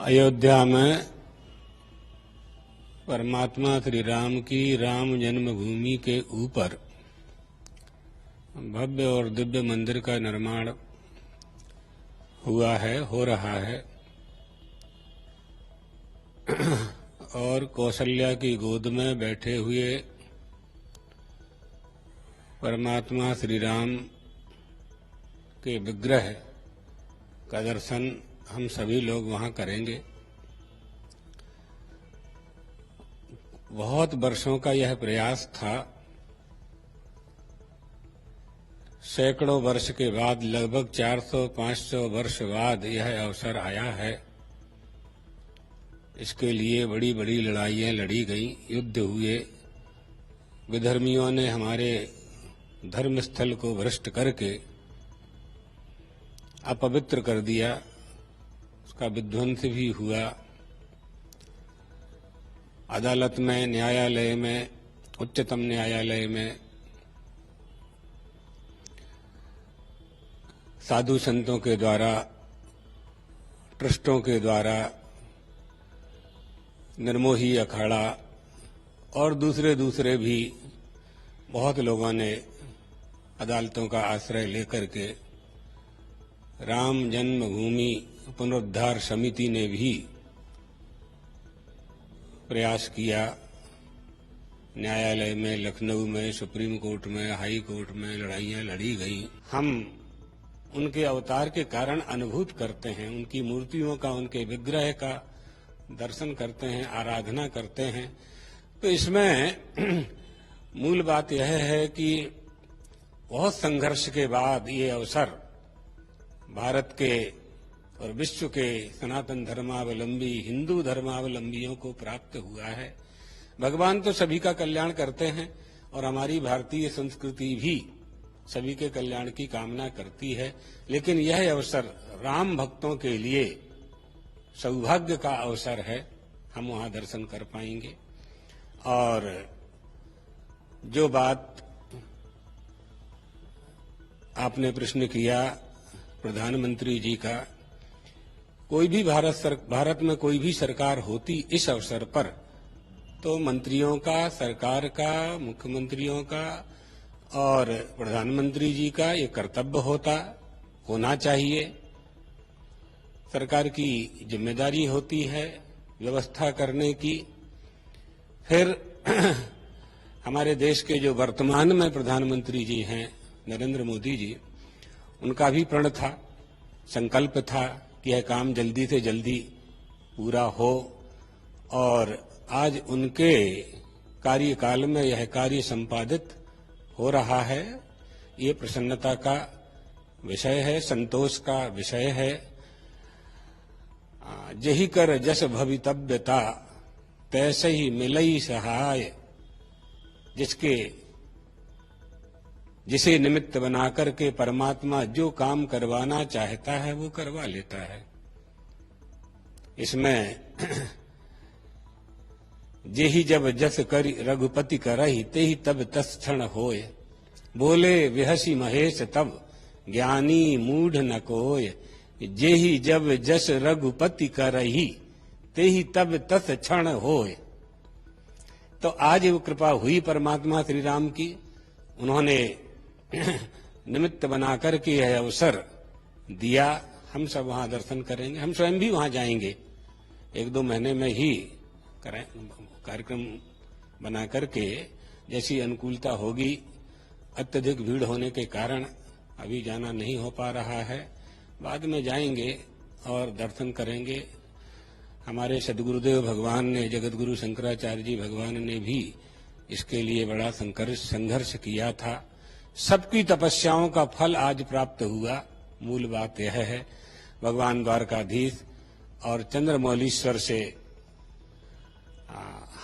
अयोध्या में परमात्मा श्री राम की राम जन्मभूमि के ऊपर भव्य और दिव्य मंदिर का निर्माण हुआ है, हो रहा है। और कौशल्या की गोद में बैठे हुए परमात्मा श्री राम के विग्रह का दर्शन हम सभी लोग वहां करेंगे। बहुत वर्षों का यह प्रयास था। सैकड़ों वर्ष के बाद, लगभग 400-500 वर्ष बाद यह अवसर आया है। इसके लिए बड़ी बड़ी लड़ाइयां लड़ी गई, युद्ध हुए, विधर्मियों ने हमारे धर्मस्थल को भ्रष्ट करके अपवित्र कर दिया, उसका विध्वंस भी हुआ। अदालत में, न्यायालय में, उच्चतम न्यायालय में साधु संतों के द्वारा, ट्रस्टों के द्वारा, निर्मोही अखाड़ा और दूसरे भी बहुत लोगों ने अदालतों का आश्रय लेकर के राम जन्मभूमि पुनरुद्धार समिति ने भी प्रयास किया। न्यायालय में, लखनऊ में, सुप्रीम कोर्ट में, हाई कोर्ट में लड़ाइयां लड़ी गई। हम उनके अवतार के कारण अनुभूत करते हैं, उनकी मूर्तियों का, उनके विग्रह का दर्शन करते हैं, आराधना करते हैं। तो इसमें मूल बात यह है कि बहुत संघर्ष के बाद ये अवसर भारत के और विश्व के सनातन धर्मावलंबी, हिंदू धर्मावलंबियों को प्राप्त हुआ है। भगवान तो सभी का कल्याण करते हैं और हमारी भारतीय संस्कृति भी सभी के कल्याण की कामना करती है, लेकिन यह अवसर राम भक्तों के लिए सौभाग्य का अवसर है। हम वहां दर्शन कर पाएंगे। और जो बात आपने प्रश्न किया प्रधानमंत्री जी का, कोई भी भारत में कोई भी सरकार होती इस अवसर पर तो मंत्रियों का, सरकार का, मुख्यमंत्रियों का और प्रधानमंत्री जी का ये कर्तव्य होना चाहिए। सरकार की जिम्मेदारी होती है व्यवस्था करने की। फिर हमारे देश के जो वर्तमान में प्रधानमंत्री जी हैं, नरेंद्र मोदी जी, उनका भी प्रण था, संकल्प था कि यह काम जल्दी से जल्दी पूरा हो। और आज उनके कार्यकाल में यह कार्य संपादित हो रहा है। ये प्रसन्नता का विषय है, संतोष का विषय है। जही कर जस भवितव्यता तैसे ही मिलई सहाय, जिसे निमित्त बनाकर के परमात्मा जो काम करवाना चाहता है वो करवा लेता है। इसमें जेहि जब जस करि रघुपति करहि, तेहि तब तस क्षण होय। बोले विहसी महेश तब, ज्ञानी मूढ़ न कोय। जेहि जब जस रघुपति करहि, तेहि तब तस क्षण होय। तो आज वो कृपा हुई परमात्मा श्री राम की। उन्होंने निमित्त बनाकर के यह अवसर दिया। हम सब वहां दर्शन करेंगे, हम स्वयं भी वहां जाएंगे। 1-2 महीने में ही कार्यक्रम बना करके, जैसी अनुकूलता होगी। अत्यधिक भीड़ होने के कारण अभी जाना नहीं हो पा रहा है, बाद में जाएंगे और दर्शन करेंगे। हमारे सद्गुरुदेव भगवान ने, जगतगुरु शंकराचार्य जी भगवान ने भी इसके लिए बड़ा संघर्ष किया था। सबकी तपस्याओं का फल आज प्राप्त हुआ। मूल बात यह है। भगवान द्वारकाधीश और चंद्रमौलीश्वर से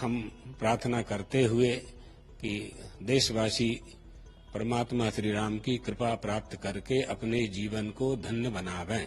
हम प्रार्थना करते हुए कि देशवासी परमात्मा श्री राम की कृपा प्राप्त करके अपने जीवन को धन्य बनावें।